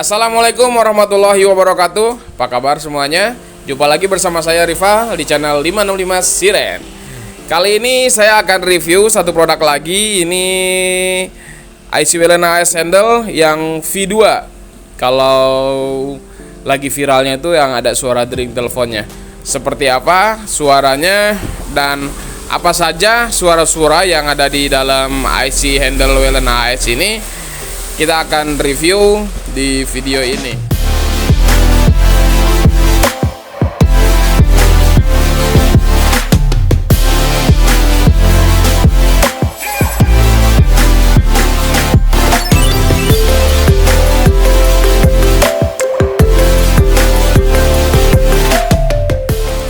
Assalamualaikum warahmatullahi wabarakatuh. Apa kabar semuanya? Jumpa lagi bersama saya Rifa di channel 565 Siren. Kali ini saya akan review satu produk lagi. Ini IC Wellena AS Handle yang V2. Kalau lagi viralnya itu yang ada suara dering teleponnya. Seperti apa suaranya dan apa saja suara-suara yang ada di dalam IC Handle Wellena AS ini, kita akan review di video ini.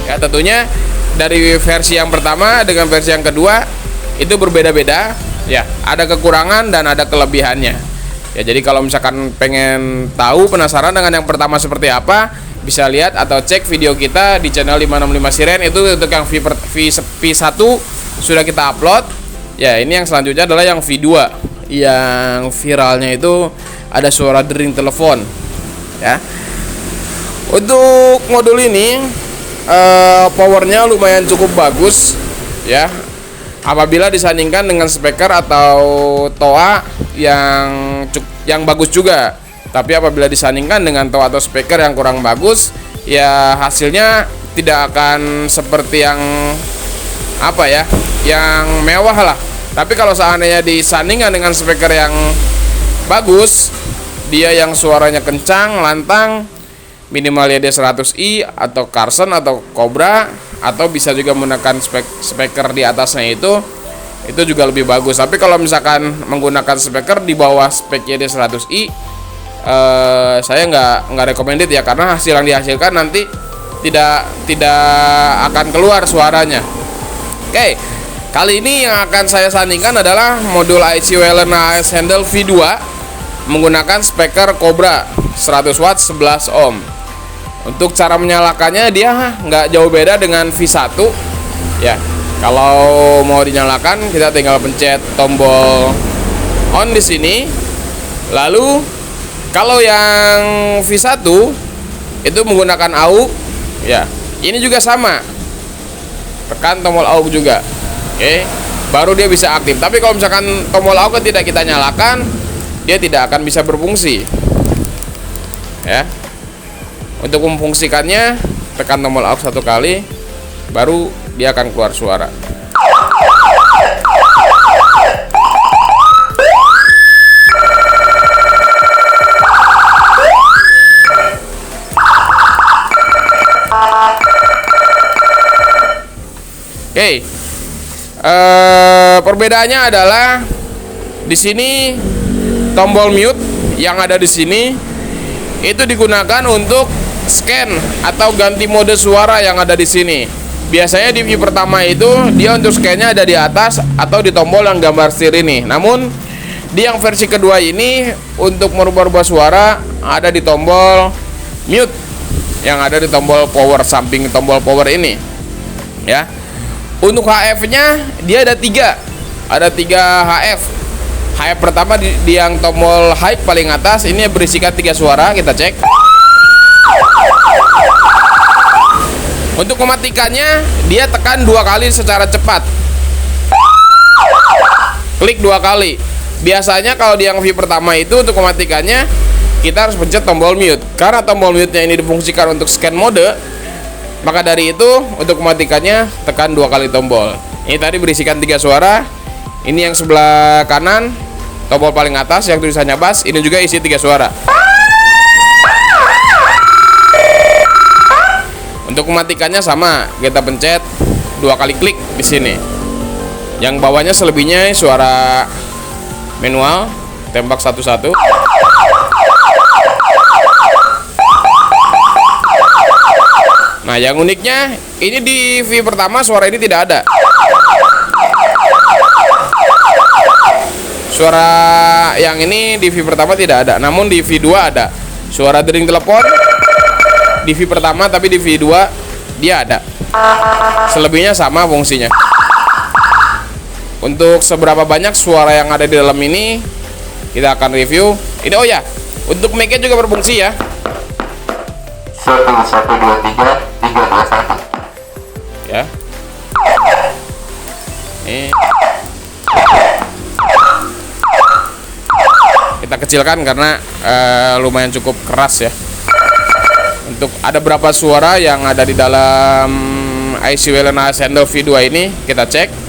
Ya, tentunya dari versi yang pertama dengan versi yang kedua itu berbeda-beda. Ya, ada kekurangan dan ada kelebihannya. Ya, jadi kalau misalkan pengen tahu, penasaran dengan yang pertama seperti apa, bisa lihat atau cek video kita di channel 565 Siren. Itu untuk yang V1 sudah kita upload. Ya, ini yang selanjutnya adalah yang V2 yang viralnya itu ada suara dering telepon. Ya, untuk modul ini powernya lumayan cukup bagus. Ya, apabila disandingkan dengan speaker atau toa yang bagus juga. Tapi apabila disandingkan dengan toa atau speaker yang kurang bagus, ya hasilnya tidak akan seperti yang yang mewah lah. Tapi kalau seandainya disandingkan dengan speaker yang bagus, dia yang suaranya kencang, lantang, minimal ya dia 100i atau Carson atau Cobra, atau bisa juga menggunakan speaker di atasnya itu juga lebih bagus. Tapi kalau misalkan menggunakan speaker di bawah speknya dia 100i, saya nggak recommended ya, karena hasil yang dihasilkan nanti tidak akan keluar suaranya. Oke, kali ini yang akan saya sandingkan adalah modul IC Wellena AS Handle V2 menggunakan speaker Cobra 100 watt 11 ohm. Untuk cara menyalakannya dia nggak jauh beda dengan V1 ya. Kalau mau dinyalakan, kita tinggal pencet tombol on di sini. Lalu kalau yang V1 itu menggunakan AUX ya, ini juga sama. Tekan tombol AUX juga. Oke, baru dia bisa aktif. Tapi kalau misalkan tombol AUX tidak kita nyalakan, dia tidak akan bisa berfungsi. Ya. Untuk memfungsikannya, tekan tombol AUX satu kali, baru dia akan keluar suara. Oke, perbedaannya adalah di sini tombol mute yang ada di sini itu digunakan untuk scan atau ganti mode suara yang ada di sini. Biasanya di V pertama itu dia untuk scan-nya ada di atas atau di tombol yang gambar setir ini. Namun di yang versi kedua ini untuk merubah-rubah suara ada di tombol mute yang ada di tombol power, samping tombol power ini. Ya. Untuk HF-nya dia ada 3. Ada 3 HF. HF pertama di yang tombol high paling atas ini berisikan 3 suara, kita cek. Untuk mematikannya dia tekan 2 kali secara cepat. Klik 2 kali. Biasanya kalau di yang V pertama itu untuk mematikannya kita harus pencet tombol mute. Karena tombol mute-nya ini difungsikan untuk scan mode, maka dari itu untuk mematikannya tekan 2 kali tombol. Ini tadi berisikan 3 suara. Ini yang sebelah kanan tombol paling atas yang tulisannya bass, ini juga isi 3 suara. Untuk mematikannya sama, kita pencet 2 kali klik di sini. Yang bawahnya selebihnya suara manual, tembak satu-satu. Nah, yang uniknya ini di V pertama suara ini tidak ada. Suara yang ini di V pertama tidak ada, namun di V2 ada. Suara dering telepon di V pertama, tapi di V2 dia ada. Selebihnya sama fungsinya. Untuk seberapa banyak suara yang ada di dalam ini kita akan review. Ini oh ya, Untuk mic-nya juga berfungsi ya. 1123 321. Ya. Ini kita kecilkan karena lumayan cukup keras ya. Untuk ada berapa suara yang ada di dalam IC Wayland AS Handle V2 ini, kita cek.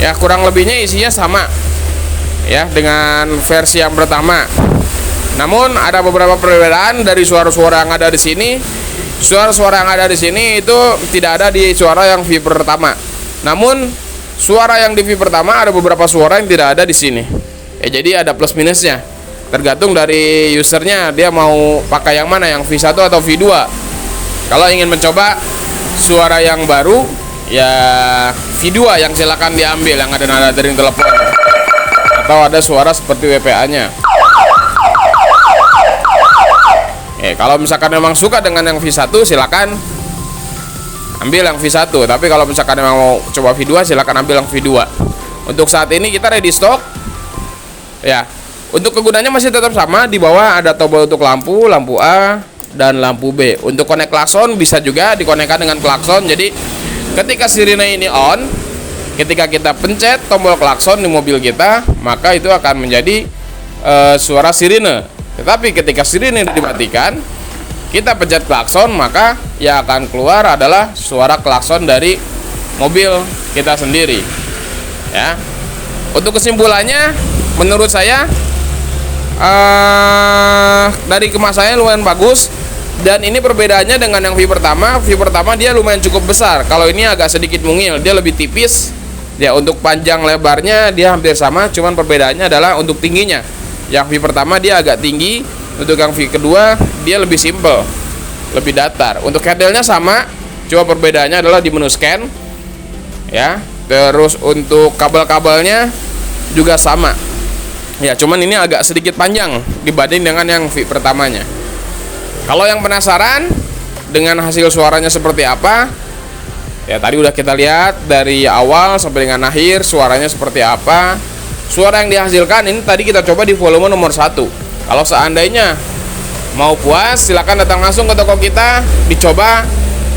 Ya, kurang lebihnya isinya sama ya dengan versi yang pertama. Namun ada beberapa perbedaan dari suara-suara yang ada di sini. Suara-suara yang ada di sini itu tidak ada di suara yang V pertama. Namun suara yang di V pertama ada beberapa suara yang tidak ada di sini. Ya, jadi ada plus minusnya. Tergantung dari usernya, dia mau pakai yang mana, yang V1 atau V2. Kalau ingin mencoba suara yang baru, ya V2 yang silakan diambil, yang ada nada dering telepon atau ada suara seperti WPA-nya. Kalau misalkan memang suka dengan yang V1, silakan ambil yang V1. Tapi kalau misalkan memang mau coba V2, silakan ambil yang V2. Untuk saat ini kita ready stock. Ya, untuk kegunaannya masih tetap sama. Di bawah ada tombol untuk lampu, lampu A dan lampu B. Untuk connect klakson bisa juga dikonekkan dengan klakson. Jadi ketika sirine ini on, ketika kita pencet tombol klakson di mobil kita, maka itu akan menjadi suara sirine. Tetapi ketika sirine dimatikan, kita pencet klakson, maka yang akan keluar adalah suara klakson dari mobil kita sendiri. Ya. Untuk kesimpulannya, menurut saya dari kemasannya lumayan bagus. Dan ini perbedaannya dengan yang V pertama. V pertama dia lumayan cukup besar. Kalau ini agak sedikit mungil, dia lebih tipis. Ya, untuk panjang lebarnya dia hampir sama, cuman perbedaannya adalah untuk tingginya. Yang V pertama dia agak tinggi, untuk yang V kedua dia lebih simple, lebih datar. Untuk handle-nya sama, cuma perbedaannya adalah di menu scan. Ya, terus untuk kabel-kabelnya juga sama. Ya, cuman ini agak sedikit panjang dibanding dengan yang V pertamanya. Kalau yang penasaran dengan hasil suaranya seperti apa, ya tadi udah kita lihat dari awal sampai dengan akhir suaranya seperti apa. Suara yang dihasilkan ini tadi kita coba di volume nomor 1. Kalau seandainya mau puas, silakan datang langsung ke toko kita, dicoba.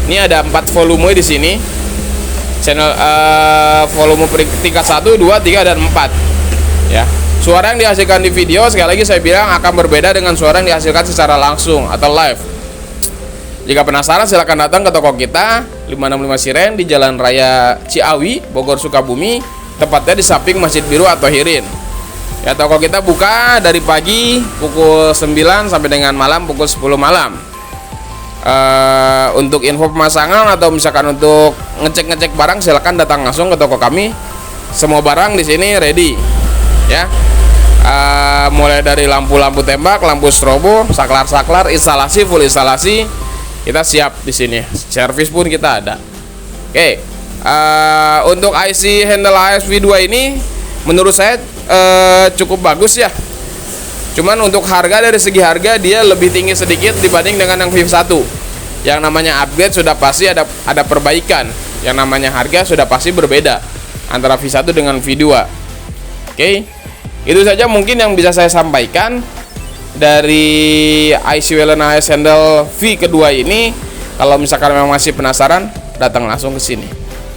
Ini ada 4 volume di sini. Channel volume tingkat 1, 2, 3 dan 4. Ya. Suara yang dihasilkan di video, sekali lagi saya bilang, akan berbeda dengan suara yang dihasilkan secara langsung atau live. Jika penasaran, silakan datang ke toko kita 565 Siren di Jalan Raya Ciawi, Bogor, Sukabumi, tepatnya di samping Masjid Biru atau Hirin. Ya, toko kita buka dari pagi pukul 9 sampai dengan malam pukul 10 malam. Untuk info pemasangan atau misalkan untuk ngecek barang, silakan datang langsung ke toko kami. Semua barang di sini ready. Ya. Mulai dari lampu-lampu tembak, lampu strobo, saklar-saklar, instalasi, full instalasi, kita siap di sini. Servis pun kita ada. Oke. Untuk IC handle AS V2 ini menurut saya cukup bagus ya. Cuman untuk harga, dari segi harga dia lebih tinggi sedikit dibanding dengan yang V1. Yang namanya upgrade sudah pasti ada perbaikan. Yang namanya harga sudah pasti berbeda antara V1 dengan V2. Oke. Itu saja mungkin yang bisa saya sampaikan dari IC Wayland AS Handle V kedua ini. Kalau misalkan memang masih penasaran, datang langsung ke sini.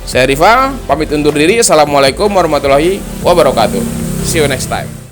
Saya Rival, pamit undur diri. Assalamualaikum warahmatullahi wabarakatuh. See you next time.